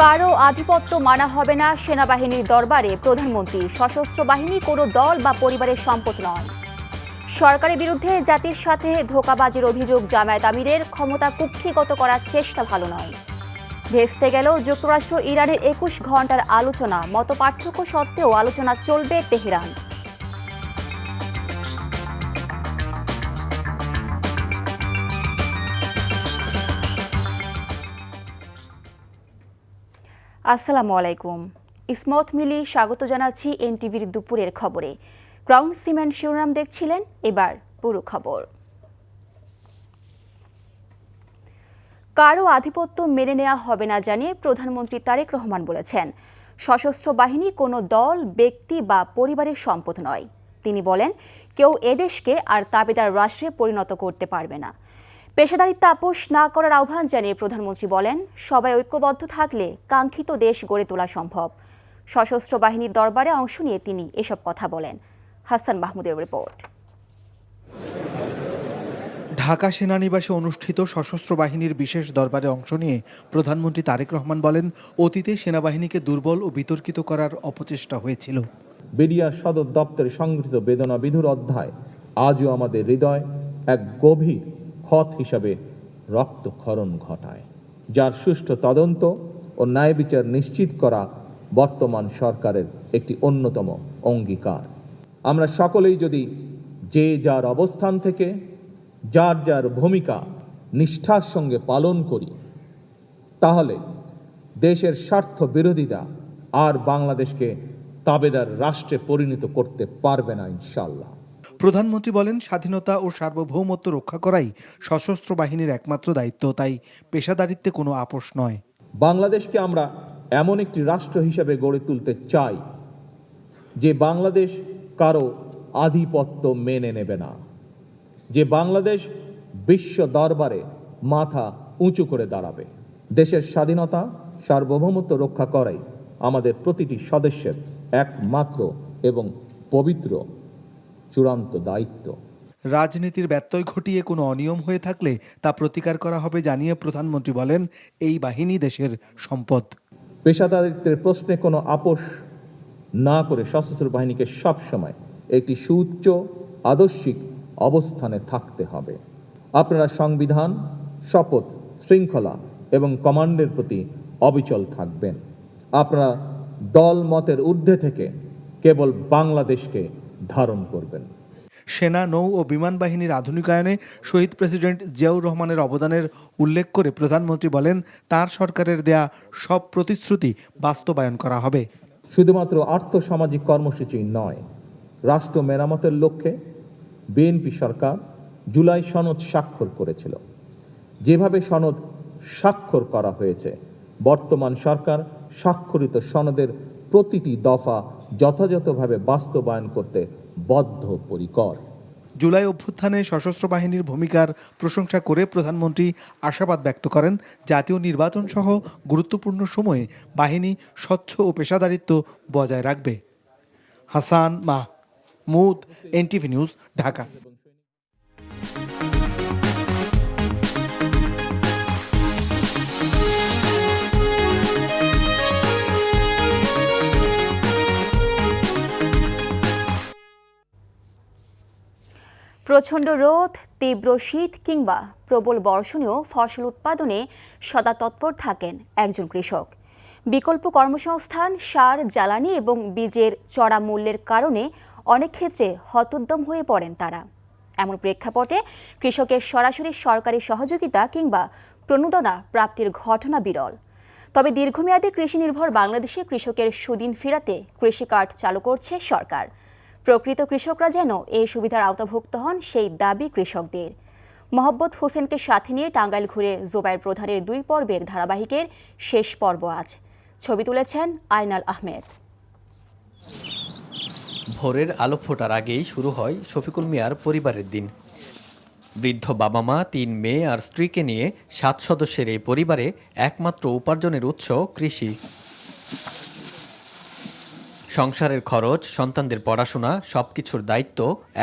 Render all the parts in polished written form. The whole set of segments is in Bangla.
কারো আধিপত্য মানা হবে না সেনাবাহিনীর দরবারে প্রধানমন্ত্রী। সশস্ত্র বাহিনী কোনো দল বা পরিবারের সম্পদ নয়। সরকারের বিরুদ্ধে জাতির সাথে ধোঁকাবাজির অভিযোগ জামায়াত আমিরের। ক্ষমতা কুক্ষিগত করার চেষ্টা ভালো নয়। ভেস্তে গেল যুক্তরাষ্ট্র ইরানের ২১ ঘন্টার আলোচনা। মতপার্থক্য সত্ত্বেও আলোচনা চলবে তেহরান। আসসালামু আলাইকুম। ইসমত মিলি স্বাগত জানাচ্ছি এনটিভির দুপুরের খবরে। গ্রাউন্ড সিমেন্ট শিরোনাম দেখছিলেন, এবার পুরো খবর। কারো আধিপত্য মেনে নেওয়া হবে না জানিয়ে প্রধানমন্ত্রী তারেক রহমান বলেছেন, সশস্ত্র বাহিনী কোনো দল, ব্যক্তি বা পরিবারের সম্পদ নয়। তিনি বলেন, কেউ এদেশকে আর তাবেদার রাষ্ট্রে পরিণত করতে পারবে না। পেশাদারিত্ব আপোষ না করার আহ্বান জানিয়ে প্রধানমন্ত্রী বলেন, সবাই ঐক্যবদ্ধ থাকলে কাঙ্ক্ষিত দেশ গড়ে তোলা সম্ভব। সশস্ত্র বাহিনীর দরবারে অংশ নিয়ে তিনি এসব কথা বলেন। হাসান মাহমুদের রিপোর্ট। ঢাকা সেনানিবাসে অনুষ্ঠিত সশস্ত্র বাহিনীর বিশেষ দরবারে অংশ নিয়ে প্রধানমন্ত্রী তারেক রহমান বলেন, অতীতে সেনাবাহিনীকে দুর্বল ও বিতর্কিত করার অপচেষ্টা হয়েছিল। বিডিআর সদর দপ্তরে সংগৃহীত বেদনা বিধুর অধ্যায় আজও আমাদের হৃদয় এক গভীর ক্ষত হিসাবে রক্তক্ষরণ ঘটায়, যার সুষ্ঠু তদন্ত ও ন্যায় বিচার নিশ্চিত করা বর্তমান সরকারের একটি অন্যতম অঙ্গীকার। আমরা সকলেই যদি যে যার অবস্থান থেকে যার যার ভূমিকা নিষ্ঠার সঙ্গে পালন করি, তাহলে দেশের স্বার্থ বিরোধীরা আর বাংলাদেশকে তাবেদার রাষ্ট্রে পরিণত করতে পারবে না ইনশাআল্লাহ। প্রধানমন্ত্রী বলেন, স্বাধীনতা ও সার্বভৌমত্ব রক্ষা করাই সশস্ত্র বাহিনীর একমাত্র দায়িত্ব, তাই পেশাদারিত্বে কোনো আপোষ নয়। বাংলাদেশকে আমরা এমন একটি রাষ্ট্র হিসেবে গড়ে তুলতে চাই যে বাংলাদেশ কারো আধিপত্য মেনে নেবে না, যে বাংলাদেশ বিশ্ব দরবারে মাথা উঁচু করে দাঁড়াবে। দেশের স্বাধীনতা সার্বভৌমত্ব রক্ষা করাই আমাদের প্রতিটি সদস্যের একমাত্র এবং পবিত্র চূড়ান্ত দায়িত্ব। রাজনীতির ব্যত্যয় ঘটিয়ে কোনো অনিয়ম হয়ে থাকলে তা প্রতিকার করা হবে জানিয়ে প্রধানমন্ত্রী বলেন, এই বাহিনী দেশের সম্পদ। পেশাদারিত্বের প্রশ্নে কোনো আপোষ না করে সশস্ত্র বাহিনীকে সবসময় একটি সুউচ্চ আদর্শিক অবস্থানে থাকতে হবে। আপনারা সংবিধান, শপথ, শৃঙ্খলা এবং কমান্ডের প্রতি অবিচল থাকবেন। আপনারা দল মতের ঊর্ধ্বে থেকে কেবল বাংলাদেশকে ধারণ করবেন। সেনা, নৌ ও বিমান বাহিনীর আধুনিকায়নে শহীদ প্রেসিডেন্ট জিয়াউর রহমানের অবদানের উল্লেখ করে প্রধানমন্ত্রী বলেন, তার সরকারের দেয়া সব প্রতিশ্রুতি বাস্তবায়ন করা হবে। শুধুমাত্র আর্থসামাজিক কর্মসূচি নয়, রাষ্ট্র মেরামতের লক্ষ্যে বিএনপি সরকার জুলাই সনদ স্বাক্ষর করেছিল। যেভাবে সনদ স্বাক্ষর করা হয়েছে, বর্তমান সরকার স্বাক্ষরিত সনদের প্রতিটি দফা যথাযথভাবে বাস্তবায়ন করতে বদ্ধপরিকর। জুলাই অভ্যুত্থানে সশস্ত্র বাহিনীর ভূমিকার প্রশংসা করে প্রধানমন্ত্রী আশাবাদ ব্যক্ত করেন, জাতীয় নির্বাচন সহ গুরুত্বপূর্ণ সময়ে বাহিনী স্বচ্ছ ও পেশাদারিত্ব বজায় রাখবে। Hasan Mahmud, NTV news, Dhaka. প্রচণ্ড রোদ, তীব্র শীত কিংবা প্রবল বর্ষণেও ফসল উৎপাদনে সদা তৎপর থাকেন একজন কৃষক। বিকল্প কর্মসংস্থান, সার, জ্বালানি এবং বীজের চড়া মূল্যের কারণে অনেক ক্ষেত্রে হতোদ্যম হয়ে পড়েন তারা। এমন প্রেক্ষাপটে কৃষকের সরাসরি সরকারি সহযোগিতা কিংবা প্রণোদনা প্রাপ্তির ঘটনা বিরল। তবে দীর্ঘমেয়াদী কৃষি নির্ভর বাংলাদেশে কৃষকের সুদিন ফেরাতে কৃষি কার্ড চালু করছে সরকার। প্রকৃত কৃষকরা যেন এই সুবিধার আওতাভুক্ত হন, সেই দাবি কৃষকদের। মোহাম্মদ হোসেনকে সাথে নিয়ে টাঙ্গাইল ঘুরে জোবায়ের প্রধানের 2 পর্বের ধারাবাহিকের শেষ পর্ব আজ। ছবি তুলেছেন আইনাল আহমেদ। ভোরের আলো ফোটার আগেই শুরু হয় শফিকুল মিয়ার পরিবারের দিন। বৃদ্ধ বাবা মা, 3 মেয়ে আর স্ত্রীকে নিয়ে 7 সদস্যের এই পরিবারে একমাত্র উপার্জনের উৎস কৃষি। সংসারের খরচ, সন্তানদের পড়াশোনা সবকিছুর দায়িত্ব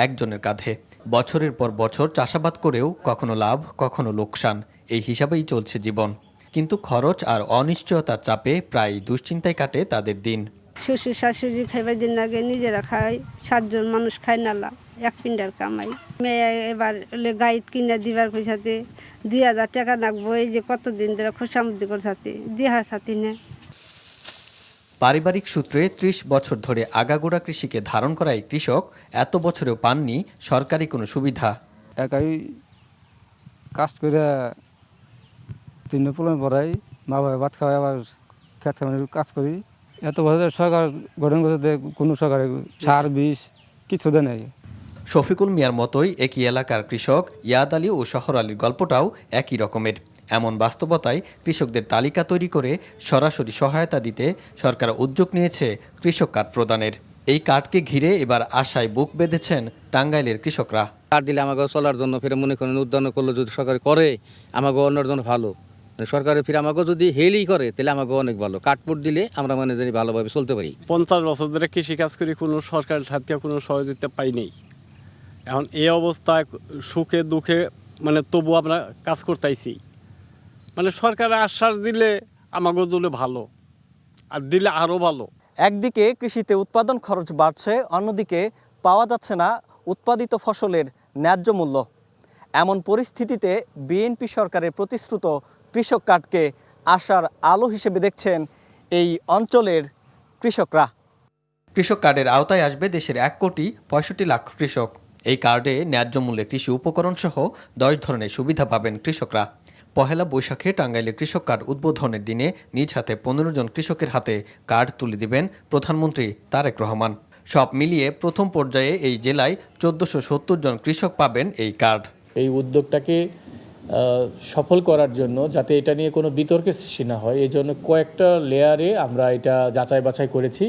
একজনের কাঁধে। বছরের পর বছর চাষাবাদ করেও কখনো লাভ, কখনো লোকসান, এই হিসাবেই চলছে জীবন। কিন্তু খরচ আর অনিশ্চয়তার চাপে প্রায় দুশ্চিন্তায় কাটে তাদের দিন। শ্বশুর শাশুড়ি খাইবার দিন আগে নিজেরা খায়, 7 জন মানুষ খায় নালা, এক পিন্ডার কামাই। মেয়ে এবার গাইড কিনে দিবার পয়সাতে 2000 টাকা লাগবো। এই যে কতদিন ধরে খোসামুদ্দি করতে দিহার সাথে না। পারিবারিক সূত্রে 30 বছর ধরে আগাগোড়া কৃষিকে ধারণ করা এই কৃষক এত বছরেও পাননি সরকারি কোনো সুবিধা। একাই কাজ করে 3 পোলা পড়াই, মা বাবা ভাত খাওয়াই, আবার খেত খামারে কাজ করি। এত বছর সরকার গঠন করতে কোনো সরকার সার বিষ কিছু দেয় নাই। শফিকুল মিয়ার মতোই একই এলাকার কৃষক ইয়াদ আলী ও শহর আলীর গল্পটাও একই রকমের। এমন বাস্তবতায় কৃষকদের তালিকা তৈরি করে সরাসরি সহায়তা দিতে সরকার উদ্যোগ নিয়েছে কৃষক কার্ড প্রদানের। এই কার্ডকে ঘিরে এবার আশায় বুক বেঁধেছেন টাঙ্গাইলের কৃষকরা। কার্ড দিলে আমাকে চলার জন্য ফিরে মনে করেন উদ্যান করলে যদি সরকার করে আমাকে অন্যের জন্য ভালো, সরকারের ফিরে আমাকে যদি হেলি করে তাহলে আমাকে অনেক ভালো। কার্ডপুট দিলে আমরা মানে জানি ভালোভাবে চলতে পারি। 50 বছর ধরে কৃষিকাজ করি, কোনো সরকারের সাথে কোনো সহযোগিতা পাইনি। এখন এই অবস্থায় সুখে দুঃখে মানে তবু আমরা কাজ করতেছি। মানে সরকারের আশ্বাস দিলে আমাকে দিলে ভালো, আর দিলে আরও ভালো। একদিকে কৃষিতে উৎপাদন খরচ বাড়ছে, অন্যদিকে পাওয়া যাচ্ছে না উৎপাদিত ফসলের ন্যায্য মূল্য। এমন পরিস্থিতিতে বিএনপি সরকারের প্রতিশ্রুত কৃষক কার্ডকে আশার আলো হিসেবে দেখছেন এই অঞ্চলের কৃষকরা। কৃষক কার্ডের আওতায় আসবে দেশের 1,65,00,000 কৃষক। এই কার্ডে ন্যায্য মূল্যে কৃষি উপকরণ সহ 10 ধরনের সুবিধা পাবেন কৃষকরা। পহেলা বৈশাখে টাঙ্গাইলে কৃষক কার্ড উদ্বোধনের দিনে নিজ হাতে 15 জন কৃষকের হাতে কার্ড তুলে দিবেন প্রধানমন্ত্রী তারেক রহমান। সব মিলিয়ে প্রথম পর্যায়ে এই জেলায় 1470 জন কৃষক পাবেন এই কার্ড। এই উদ্যোগটাকে সফল করার জন্য, যাতে এটা নিয়ে কোনো বিতর্কের সৃষ্টি না হয়, এই জন্য কয়েকটা লেয়ারে আমরা এটা যাচাই বাছাই করেছি।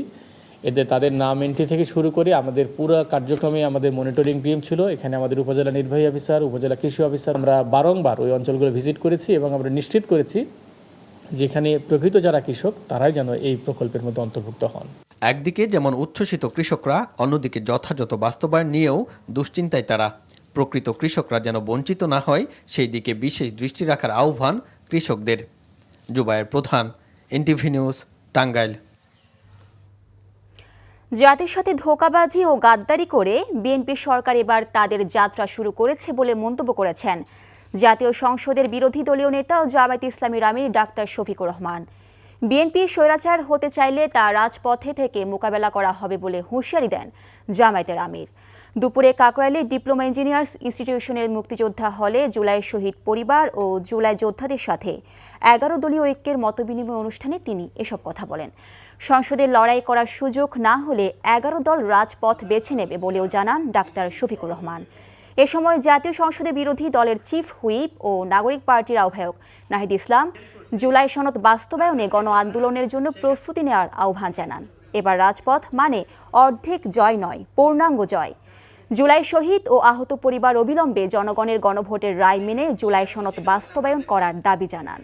এতে তাদের নাম এন্ট্রি থেকে শুরু করে আমাদের পুরো কার্যক্রমে আমাদের মনিটরিং টিম ছিল। এখানে আমাদের উপজেলা নির্বাহী অফিসার, উপজেলা কৃষি অফিসার, আমরা বারংবার ওই অঞ্চলগুলো ভিজিট করেছি এবং আমরা নিশ্চিত করেছি যেখানে প্রকৃত যারা কৃষক তারাই যেন এই প্রকল্পের মধ্যে অন্তর্ভুক্ত হন। একদিকে যেমন উচ্ছ্বসিত কৃষকরা, অন্যদিকে যথাযথ বাস্তবায়ন নিয়েও দুশ্চিন্তায় তারা। প্রকৃত কৃষকরা যেন বঞ্চিত না হয় সেই দিকে বিশেষ দৃষ্টি রাখার আহ্বান কৃষকদের। জুবায়ের প্রধান, এনটিভি নিউজ, টাঙ্গাইল। জাতির সাথে ধোঁকাবাজি ও গাদ্দারি করে বিএনপি সরকার এবার তাদের যাত্রা শুরু করেছে বলে মন্তব্য করেছেন জাতীয় সংসদের বিরোধী দলীয় নেতা ও জামায়াতে ইসলামীর আমির ডাক্তার শফিকুর রহমান। বিএনপি স্বৈরাচার হতে চাইলে তা রাজপথে থেকে মোকাবেলা করা হবে বলে হুঁশিয়ারি দেন জামায়াতের আমির। দুপুরে কাকরাইলে ডিপ্লোমা ইঞ্জিনিয়ার্স ইনস্টিটিউশনের মুক্তিযোদ্ধা হলে জুলাই শহীদ পরিবার ও জুলাই যোদ্ধাদের সাথে 11 দলীয় ঐক্যের মতবিনিময় অনুষ্ঠানে তিনি এসব কথা বলেন। সংসদে লড়াই করার সুযোগ না হলে 11 দল রাজপথ বেছে নেবে বলেও জানান ডাক্তার শফিকুর রহমান। এ সময় জাতীয় সংসদে বিরোধী দলের চিফ হুইপ ও নাগরিক পার্টির আহ্বায়ক নাহিদ ইসলাম জুলাই সনদ বাস্তবায়নে গণ আন্দোলনের জন্য প্রস্তুতি নেওয়ার আহ্বান জানান। এবার রাজপথ মানে অর্ধেক জয় নয়, পূর্ণাঙ্গ জয়। জুলাই শহীদ ও আহত পরিবার অবিলম্বে জনগণের গণভোটের রায় মেনে জুলাই সনদ বাস্তবায়ন করার দাবি জানান।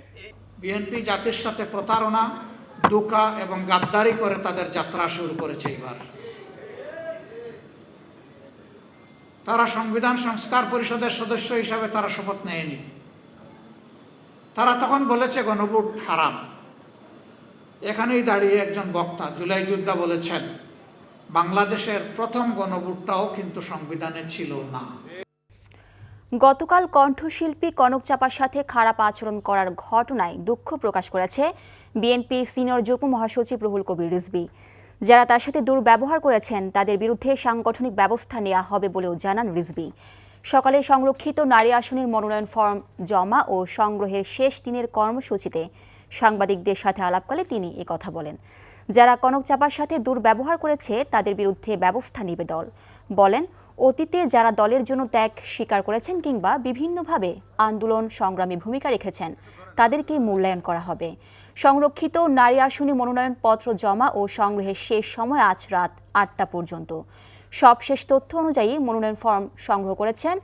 বিএনপি জাতির সাথে প্রতারণা, ধোঁকা এবং গাদ্দারি করে তাদের যাত্রা শুরু করেছে। এবার তারা সংবিধান সংস্কার পরিষদের সদস্য হিসাবে তারা শপথ নেয়নি। তারা তখন বলেছে গণভোট হারাম। এখানেই দাঁড়িয়ে একজন বক্তা জুলাই যোদ্ধা বলেছেন বাংলাদেশের প্রথম গণভোটটাও কিন্তু সংবিধানে ছিল না। গতকাল কণ্ঠশিল্পী কনক চাপার সাথে খারাপ আচরণ করার ঘটনায় দুঃখ প্রকাশ করেছে বিএনপি সিনিয়র যুগ্ম মহাসচিব রুহুল কবির রিজভী। যারা তার সাথে দুর্ব্যবহার করেছেন তাদের বিরুদ্ধে সাংগঠনিক ব্যবস্থা নেওয়া হবে বলেও জানান রিজভী। সকালে সংরক্ষিত নারী আসনের মনোনয়ন ফর্ম জমা ও সংগ্রহের শেষ দিনের কর্মসূচিতে সাংবাদিকদের সাথে আলাপকালে তিনি একথা বলেন। যারা কনক চাপার সাথে দুর্ব্যবহার করেছে তাদের বিরুদ্ধে ব্যবস্থা নেবে দল। বলেন, অতীতে যারা দলের জন্য ত্যাগ স্বীকার করেছেন কিংবা বিভিন্নভাবে আন্দোলন সংগ্রামে ভূমিকা রেখেছেন তাদেরকে মূল্যায়ন করা হবে। সংরক্ষিত নারী আসনে মনোনয়নপত্র জমা ও সংগ্রহের শেষ সময় আজ রাত 8টা পর্যন্ত। সবশেষ তথ্য অনুযায়ী মনোনয়ন ফর্ম সংগ্রহ করেছেন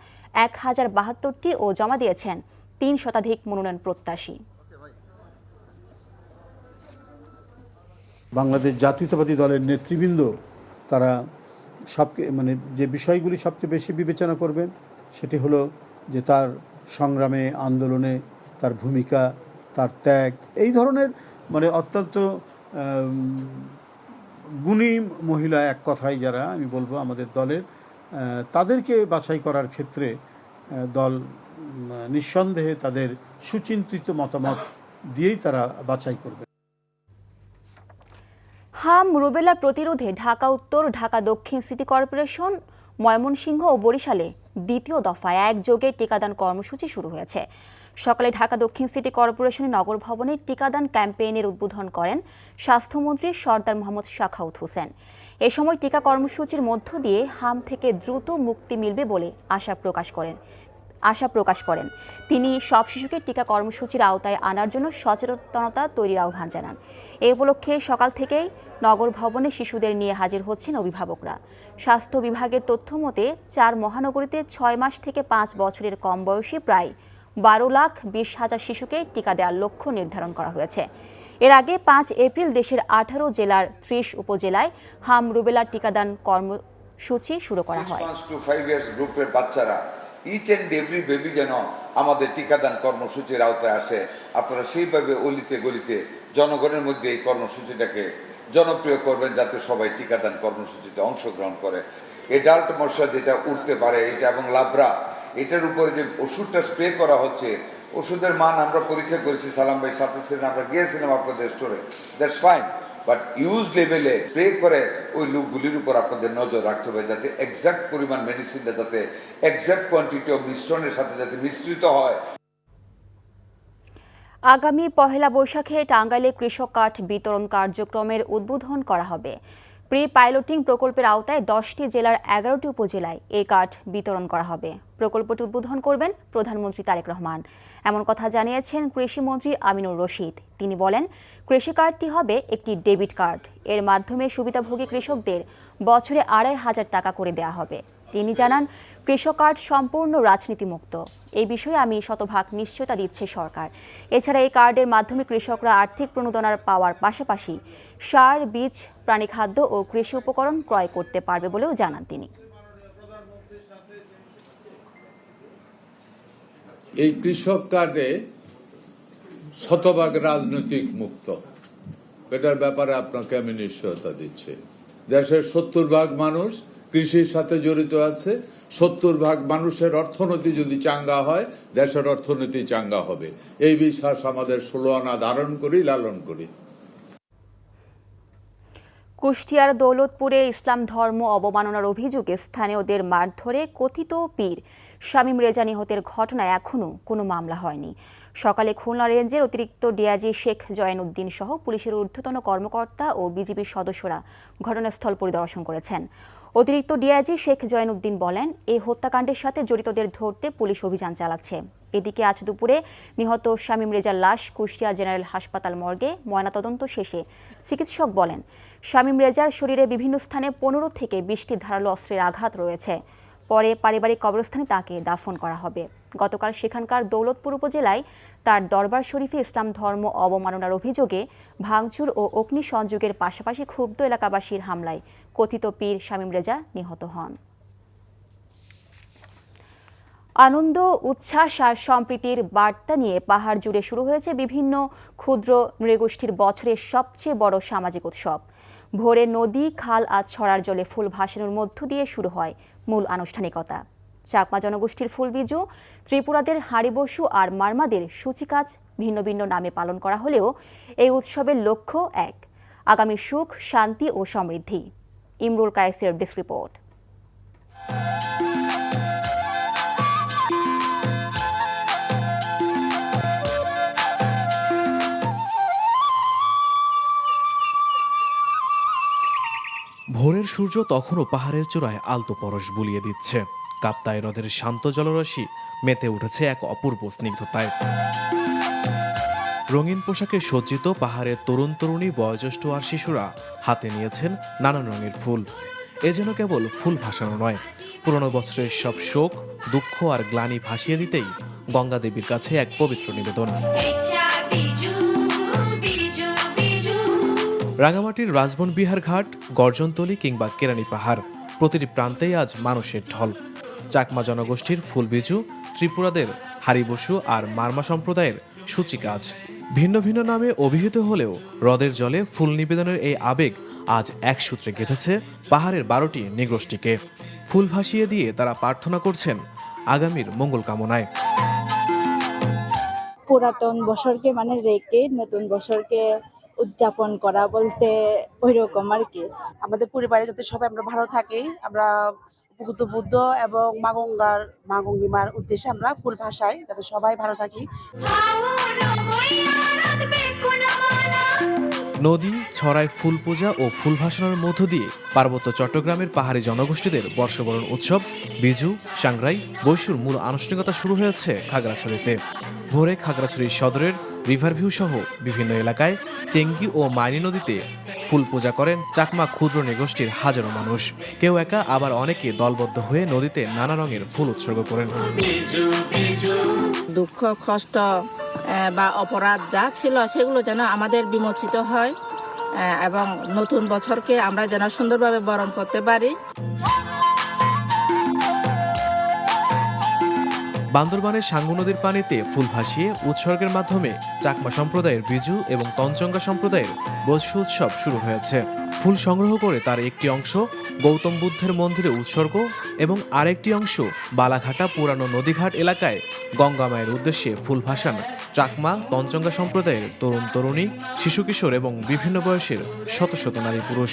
1072টি ও জমা দিয়েছেন 3 শতাধিক মনোনয়ন প্রত্যাশী। বাংলাদেশ জাতীয়তাবাদী দলের নেতৃবৃন্দ তারা মানে যে বিষয়গুলি সবচেয়ে বেশি বিবেচনা করবেন সেটি হলো যে তার সংগ্রামে, আন্দোলনে তার ভূমিকা তার ত্যাগ, এই ধরনের মানে অত্যন্ত গুণী মহিলা, এক কথায় যারা আমি বলবো আমাদের দলের, তাদেরকে বাছাই করার ক্ষেত্রে দল নিঃসন্দেহে তাদের সুচিন্তিত মতামত দিয়েই তারা বাছাই করবে। হাম রুবেলা প্রতিরোধে ঢাকা উত্তর, ঢাকা দক্ষিণ সিটি কর্পোরেশন, ময়মনসিংহ ও বরিশালে দ্বিতীয় দফায় একযোগে টিকাদান কর্মসূচি শুরু হয়েছে। সকালে ঢাকা দক্ষিণ সিটি কর্পোরেশনের নগর ভবনে টিকাদান ক্যাম্পেইনের উদ্বোধন করেন স্বাস্থ্যমন্ত্রী সরদার মোহাম্মদ শাখাউত হোসেন। এ সময় টিকা কর্মসূচির মধ্য দিয়ে হাম থেকে দ্রুত মুক্তি মিলবে বলে আশা প্রকাশ করেন তিনি। সব শিশুকে টিকা কর্মসূচির আওতায় আনার জন্য সচেতনতা তৈরির আহ্বান জানান। এ উপলক্ষে সকাল থেকেই নগর ভবনে শিশুদের নিয়ে হাজির হচ্ছেন অভিভাবকরা। স্বাস্থ্য বিভাগের তথ্য মতে 4 মহানগরীতে 6 মাস থেকে 5 বছরের কম বয়সী প্রায় 12,20,000 শিশুকে টিকা দেওয়ার লক্ষ্য নির্ধারণ করা হয়েছে। এর আগে 5 এপ্রিল দেশের 18 জেলার 30 উপজেলায় হাম রুবেলা টিকাদান কর্মসূচি শুরু করা হয়। 6 to 5 years গ্রুপের বাচ্চারা ইচ এন্ড এভরি বেবি যেন আমাদের টিকাদান কর্মসূচির আওতায় আসে। আপনারা সেইভাবে অলিতে গলিতে জনগণের মধ্যে এই কর্মসূচিটাকে জনপ্রিয় করবেন, যাতে সবাই টিকাদান কর্মসূচিতে অংশগ্রহণ করে। এডাল্ট মশা যেটা উঠতে পারে এটা এবং লাবরা, এটার উপরে যে ওষুধটা স্প্রে করা হচ্ছে, ওষুধের মান আমরা পরীক্ষা করেছি, সালাম ভাই সাথে ছিলেন, আমরা গিয়েছিলাম আপনাদের স্টোরে, দ্যাটস ফাইন, বাট ইউজ লেভেলে স্প্রে করে ওই লোকগুলির উপর আপনাদের নজর রাখতে হবে, যাতে এক্সাক্ট পরিমাণ মেডিসিনটা যাতে এক্সাক্ট কোয়ান্টিটি অফ মিশ্রণের সাথে যাতে মিশ্রিত হয়। আগামী পহেলা বৈশাখে টাঙ্গাইলে কৃষক কার্ড বিতরণ কার্যক্রমের উদ্বোধন করা হবে। প্রি পাইলটিং প্রকল্পের আওতায় 10টি জেলার 11টি উপজেলায় এই কার্ড বিতরণ করা হবে। প্রকল্পটি উদ্বোধন করবেন প্রধানমন্ত্রী তারেক রহমান। এমন কথা জানিয়েছেন কৃষিমন্ত্রী আমিনুর রশিদ। তিনি বলেন, কৃষি কার্ডটি হবে একটি ডেবিট কার্ড। এর মাধ্যমে সুবিধাভোগী কৃষকদের বছরে 2,500 টাকা করে দেওয়া হবে। তিনি জানান, কৃষক কার্ড সম্পূর্ণ রাজনীতিমুক্ত। এই বিষয়ে আমি শতভাগ নিশ্চয়তা দিচ্ছে সরকার। এছাড়া এই কার্ডের মাধ্যমে কৃষকরা আর্থিক প্রণোদনা পাওয়ার পাশাপাশি সার, বীজ, প্রাণীখাদ্য ও কৃষি উপকরণ ক্রয় করতে পারবে বলেও জানান তিনি। এই কৃষক কার্ডে শতভাগ রাজনৈতিক মুক্ত, এটার ব্যাপারে আপনাকে আমি নিশ্চয়তা দিচ্ছি। দেশের 70% মানুষ কৃষির সাথে জড়িত আছে। 70% মানুষের অর্থনীতি যদি চাঙ্গা হয়, দেশের অর্থনীতি চাঙ্গা হবে। এই বিশ্বাস আমাদের 16 আনা ধারণ করি, লালন করি। কুষ্টিয়ার দৌলতপুরে ইসলাম ধর্ম অবমাননার অভিযোগে স্থানীয়দের মারধরে কথিত পীর শামীম রেজা নিহতের ঘটনায় এখনও কোনো মামলা হয়নি। সকালে খুলনা রেঞ্জের অতিরিক্ত ডিআইজি শেখ জয়নুদ্দিন সহ পুলিশের ঊর্ধ্বতন কর্মকর্তা ও বিজিবির সদস্যরা ঘটনাস্থল পরিদর্শন করেছেন। অতিরিক্ত ডিআইজি শেখ জয়নুদ্দিন বলেন, এই হত্যাকাণ্ডের সাথে জড়িতদের ধরতে পুলিশ অভিযান চালাচ্ছে। এদিকে আজ দুপুরে নিহত শামীম রেজার লাশ কুষ্টিয়া জেনারেল হাসপাতাল মর্গে ময়নাতদন্ত শেষে চিকিৎসক বলেন, শামীম রেজার শরীরে বিভিন্ন স্থানে 15 থেকে 20টি ধারালো অস্ত্রের আঘাত রয়েছে। পরে পারিবারিক কবরস্থানে তাকে দাফন করা হবে। গতকাল সেখানকার দৌলতপুর উপজেলায় তার দরবার শরীফে ইসলাম ধর্ম অবমাননার অভিযোগে ভাঙচুর ও অগ্নিসংযোগের পাশাপাশি ক্ষুব্ধ এলাকাবাসীর হামলায় কথিত পীর শামীম রেজা নিহত হন। আনন্দ, উচ্ছ্বাস আর সম্প্রীতির বার্তা নিয়ে পাহাড় জুড়ে শুরু হয়েছে বিভিন্ন ক্ষুদ্র নৃগোষ্ঠীর বছরের সবচেয়ে বড় সামাজিক উৎসব। ভোরে নদী, খাল আর ছড়ার জলে ফুল ভাসানোর মধ্য দিয়ে শুরু হয় মূল আনুষ্ঠানিকতা। চাকমা জনগোষ্ঠীর ফুলবিজু, ত্রিপুরাদের হাড়িবসু আর মারমাদের সূচিকাজ ভিন্ন ভিন্ন নামে পালন করা হলেও এই উৎসবের লক্ষ্য এক, আগামী সুখ, শান্তি ও সমৃদ্ধি। ইমরুল কায়েসের ডেস্ক রিপোর্ট। ভোরের সূর্য তখনও পাহাড়ের চূড়ায় আলতো পরশ বুলিয়ে দিচ্ছে। কাপ্তাই হ্রদের শান্ত জলরাশি মেতে উঠেছে এক অপূর্ব স্নিগ্ধতায়। রঙিন পোশাকে সজ্জিত পাহাড়ের তরুণ তরুণী, বয়োজ্যেষ্ঠ আর শিশুরা হাতে নিয়েছেন নানান রঙের ফুল। এ যেন কেবল ফুল ভাসানো নয়, পুরনো বছরের সব শোক, দুঃখ আর গ্লানি ভাসিয়ে দিতেই গঙ্গা দেবীর কাছে এক পবিত্র নিবেদন। রাঙামাটির রাজবন বিহার ঘাট, গর্জনতলি কিংবা কেরানি পাহাড়, প্রতিটি প্রান্তেই আজ মানুষের ঢল। চাকমা জনগোষ্ঠীর ফুলবিজু, ত্রিপুরাদের হাড়িবসু আর মারমা সম্প্রদায়ের সূচিকাজ, ভিন্ন ভিন্ন নামে অভিহিত হলেও হ্রদের জলে ফুল নিবেদনের এই আবেগ আজ এক সূত্রে গেঁথেছে পাহাড়ের 12টি নৃগোষ্ঠীকে। ফুল ভাসিয়ে দিয়ে তারা প্রার্থনা করছেন আগামীর মঙ্গল কামনায়। পুরাতন বছরকে মানে রেখে নতুন বছরকে উদযাপন করা বলতে ওই রকম আর কি। আমাদের পরিবারে যাতে সবাই আমরা ভালো থাকি, আমরা উপকূত বুদ্ধ এবং মা গঙ্গিমার উদ্দেশ্যে আমরা ফুল ভাসাই যাতে সবাই ভালো থাকি। নদী ছড়ায় ফুল পূজা ও ফুল ভাসানোর মধ্য দিয়ে পার্বত্য চট্টগ্রামের পাহাড়ি জনগোষ্ঠীদের বর্ষবরণ উৎসব বিজু সাংগ্রাই বৈশুর মূল আনুষ্ঠানিকতা শুরু হয়েছে খাগড়াছড়িতে। ভোরে খাগড়াছড়ি সদরের রিভারভিউ সহ বিভিন্ন এলাকায় চেঙ্গি ও মাইনি নদীতে ফুল পূজা করেন চাকমা ক্ষুদ্র নৃগোষ্ঠীর হাজারো মানুষ। কেউ একা, আবার অনেকে দলবদ্ধ হয়ে নদীতে নানা রঙের ফুল উৎসর্গ করেন। দুঃখ কষ্ট বা অপরাধ যা ছিল সেগুলো যেন আমাদের বিমোচিত হয় এবং নতুন বছরকে আমরা যেন সুন্দরভাবে বরণ করতে পারি। বান্দরবানের সাঙ্গু নদীর পানিতে ফুল ভাসিয়ে উৎসর্গের মাধ্যমে চাকমা সম্প্রদায়ের বিজু এবং তঞ্চঙ্গা সম্প্রদায়ের বৈশু উৎসব শুরু হয়েছে। ফুল সংগ্রহ করে তার একটি অংশ গৌতম বুদ্ধের মন্দিরে উৎসর্গ এবং আরেকটি অংশ বালাঘাটা পুরানো নদীঘাট এলাকায় গঙ্গা মায়ের উদ্দেশ্যে ফুল ভাসান চাকমা তঞ্চঙ্গা সম্প্রদায়ের তরুণ তরুণী, শিশু কিশোর এবং বিভিন্ন বয়সের শত শত নারী পুরুষ।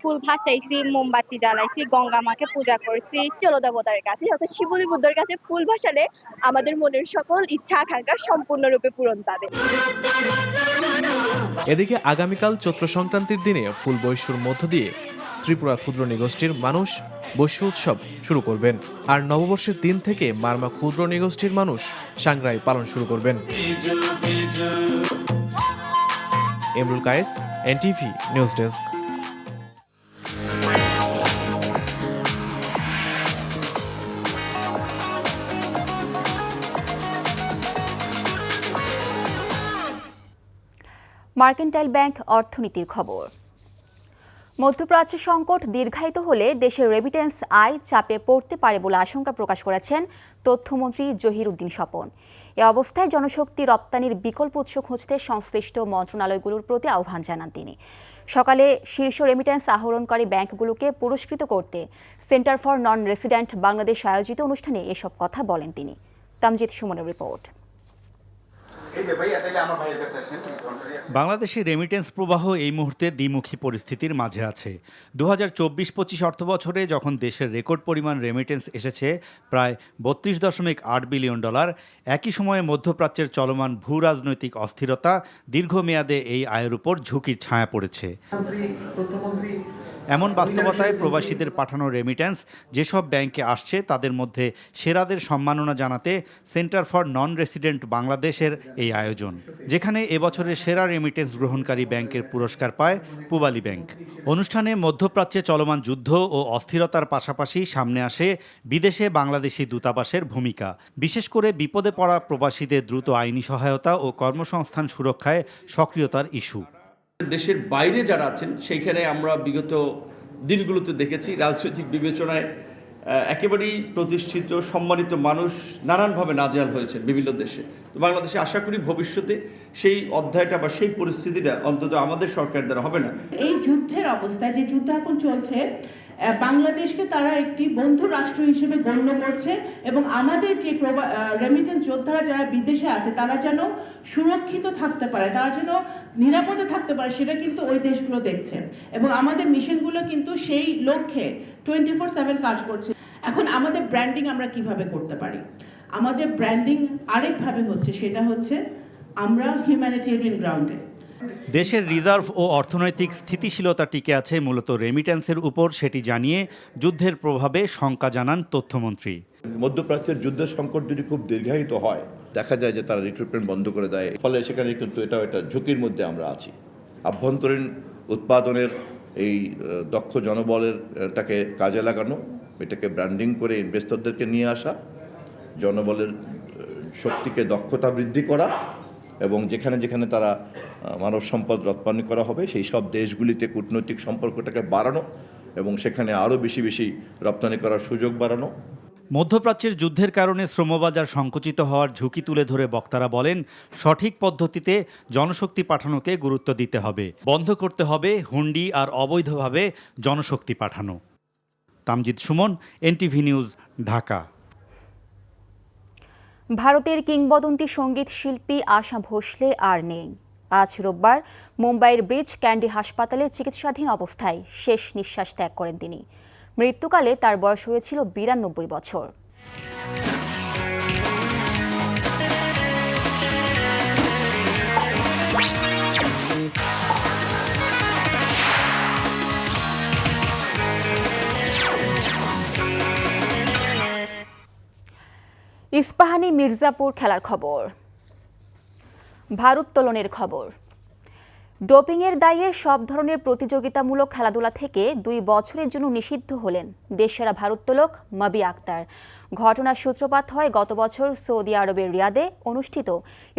ফুল ভাসাইছি, মোমবাতি জ্বালাইছি, গঙ্গা মাকে পূজা করছি। জলদেবতার কাছে অর্থাৎ শিবলী বুদ্ধের কাছে ফুল ভাসালে আমাদের মনের সকল ইচ্ছা আকাঙ্ক্ষা সম্পূর্ণরূপে পূরণ পাবে। এদিকে আগামীকাল চৈত্র সংক্রান্তির দিনে ফুল বৈশুর মধ্য দিয়ে ত্রিপুরা ক্ষুদ্র নৃগোষ্ঠীর মানুষ বৈশ্য উৎসব শুরু করবেন। আর নববর্ষের দিন থেকে মারমা ক্ষুদ্র নৃগোষ্ঠীর মানুষ সাংগ্রাই পালন শুরু করবেন। Emrul Kayes, NTV news desk. Mercantile bank অর্থনীতির খবর। মধ্যপ্রাচ্য সংকট দীর্ঘায়িত হলে দেশের রেমিটেন্স আয় চাপে পড়তে পারে বলে আশঙ্কা প্রকাশ করেছেন তথ্যমন্ত্রী জহির উদ্দিন স্বপন। এ অবস্থায় জনশক্তি রপ্তানির বিকল্প উৎস খুঁজতে সংশ্লিষ্ট মন্ত্রণালয়গুলোর প্রতি আহ্বান জানান তিনি। সকালে শীর্ষ রেমিটেন্স আহরণকারী ব্যাংকগুলোকে পুরস্কৃত করতে centre for non resident Bangladesh আয়োজিত অনুষ্ঠানে এসব কথা বলেন তিনি। তামজিদ সুমনের রিপোর্ট। বাংলাদেশের রেমিটেন্স প্রবাহ এই মুহূর্তে দ্বিমুখী পরিস্থিতির মাঝে আছে। 2024-25 অর্থবছরে যখন দেশের রেকর্ড পরিমাণ রেমিটেন্স এসেছে প্রায় $32.8 বিলিয়ন, একই সময়ে মধ্যপ্রাচ্যের চলমান ভূ রাজনৈতিক অস্থিরতা দীর্ঘমেয়াদে এই আয়ের উপর ঝুঁকির ছায়া পড়েছে। এমন বাস্তবতায় প্রবাসীদের পাঠানো রেমিটেন্স যেসব ব্যাংকে আসছে তাদের মধ্যে সেরাদের সম্মাননা জানাতে সেন্টার ফর নন রেসিডেন্ট বাংলাদেশের এই আয়োজন, যেখানে এবছরের সেরা রেমিটেন্স গ্রহণকারী ব্যাংকের পুরস্কার পায় পূবালী ব্যাংক। অনুষ্ঠানে মধ্যপ্রাচ্যে চলমান যুদ্ধ ও অস্থিরতার পাশাপাশি সামনে আসে বিদেশে বাংলাদেশি দূতাবাসের ভূমিকা, বিশেষ করে বিপদে পড়া প্রবাসীদের দ্রুত আইনি সহায়তা ও কর্মসংস্থান সুরক্ষায় সক্রিয়তার ইস্যু। দেশের বাইরে যারা আছেন সেইখানে আমরা বিগত দিনগুলোতে দেখেছি রাজনৈতিক বিবেচনায় একেবারেই প্রতিষ্ঠিত সম্মানিত মানুষ নানানভাবে নাজেহাল হয়েছে বিভিন্ন দেশে। তো বাংলাদেশে আশা করি ভবিষ্যতে সেই অধ্যায়টা বা সেই পরিস্থিতিটা অন্তত আমাদের সরকার দ্বারা হবে না। এই যুদ্ধের অবস্থায়, যে যুদ্ধ এখন চলছে, বাংলাদেশকে তারা একটি বন্ধু রাষ্ট্র হিসেবে গণ্য করছে এবং আমাদের যে রেমিটেন্স যোদ্ধারা যারা বিদেশে আছে তারা যেন সুরক্ষিত থাকতে পারে, তারা যেন নিরাপদে থাকতে পারে, সেটা কিন্তু ওই দেশগুলো দেখছে এবং আমাদের মিশনগুলো কিন্তু সেই লক্ষ্যে 24/7 কাজ করছে। এখন আমাদের ব্র্যান্ডিং আমরা কিভাবে করতে পারি? আমাদের ব্র্যান্ডিং আরেকভাবে হচ্ছে, সেটা হচ্ছে আমরা হিউম্যানিটেরিয়ান গ্রাউন্ডে। দেশের রিজার্ভ ও অর্থনৈতিক স্থিতিশীলতা টিকে আছে মূলত রেমিটেন্সের উপর, সেটি জানিয়ে যুদ্ধের প্রভাবে শঙ্কা জানান তথ্যমন্ত্রী। মধ্যপ্রাচ্যের যুদ্ধ সংকট যদি খুব দীর্ঘায়িত হয়, দেখা যায় যে তারা রিক্রুটমেন্ট বন্ধ করে দেয়, ফলে সেখানে কিন্তু এটা ঝুঁকির মধ্যে আমরা আছি। আভ্যন্তরীণ উৎপাদনের এই দক্ষ জনবলেরটাকে কাজে লাগানো, এটাকে ব্র্যান্ডিং করে ইনভেস্টরদেরকে নিয়ে আসা, জনবলের শক্তিকে দক্ষতা বৃদ্ধি করা এবং যেখানে যেখানে তারা মানব সম্পদ রপ্তানি করা হবে সেই সব দেশগুলিতে কূটনৈতিক সম্পর্কটাকে বাড়ানো এবং সেখানে আরও বেশি বেশি রপ্তানি করার সুযোগ বাড়ানো। মধ্যপ্রাচ্যের যুদ্ধের কারণে শ্রমবাজার সংকুচিত হওয়ার ঝুঁকি তুলে ধরে বক্তারা বলেন, সঠিক পদ্ধতিতে জনশক্তি পাঠানোকে গুরুত্ব দিতে হবে। বন্ধ করতে হবে হুন্ডি আর অবৈধভাবে জনশক্তি পাঠানো। Tamjid Suman, NTV news, Dhaka. ভারতের কিংবদন্তি সঙ্গীত শিল্পী আশা ভোসলে আর নেই। আজ রোববার মুম্বাইয়ের ব্রিজ ক্যান্ডি হাসপাতালে চিকিৎসাধীন অবস্থায় শেষ নিঃশ্বাস ত্যাগ করেন তিনি। মৃত্যুকালে তার বয়স হয়েছিল 92 বছর। ইস্পাহানি মির্জাপুর খেলার খবর। ভারোত্তোলনের খবর। ডোপিংয়ের দায়ে সব ধরনের প্রতিযোগিতামূলক খেলাধুলা থেকে 2 বছরের জন্য নিষিদ্ধ হলেন দেশসেরা ভারোত্তোলক মাবি আক্তার। ঘটনার সূত্রপাত হয় গত বছর সৌদি আরবের রিয়াদে অনুষ্ঠিত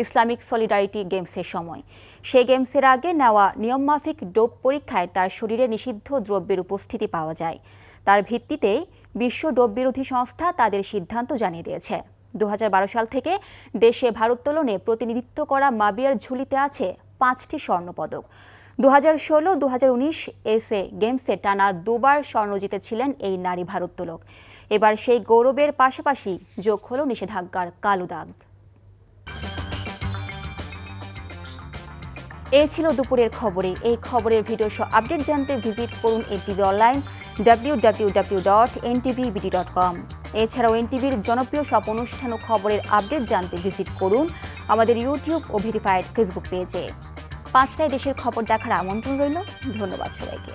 ইসলামিক সলিডারিটি গেমসের সময়। সেই গেমসের আগে নেওয়া নিয়মমাফিক ডোপ পরীক্ষায় তার শরীরে নিষিদ্ধ দ্রব্যের উপস্থিতি পাওয়া যায়। তার ভিত্তিতে বিশ্ব ডোপ বিরোধী সংস্থা তাদের সিদ্ধান্ত জানিয়ে দিয়েছে। 2012 সাল থেকে দেশে ভারোত্তোলনে প্রতিনিধিত্ব করা মাবিয়ার ঝুলিতে আছে 5টি স্বর্ণপদক। 2016-2019 এসএ গেমসে টানা 2বার স্বর্ণ জিতেছিলেন এই নারী ভারোত্তোলক। এবার সেই গৌরবের পাশাপাশি যোগ হলো নিষেধাজ্ঞার কালো দাগ। এই ছিল দুপুরের খবরে। এই খবরের ভিডিও সহ আপডেট জানতে ভিজিট করুন এনটিভি অনলাইন www.ntvbd.com। এছাড়াও এনটিভির জনপ্রিয় সব অনুষ্ঠান ও খবরের আপডেট জানতে ভিজিট করুন আমাদের ইউটিউব ও ভেরিফাইড ফেসবুক পেজে। 5টায় দেশের খবর দেখার আমন্ত্রণ রইল। ধন্যবাদ সবাইকে।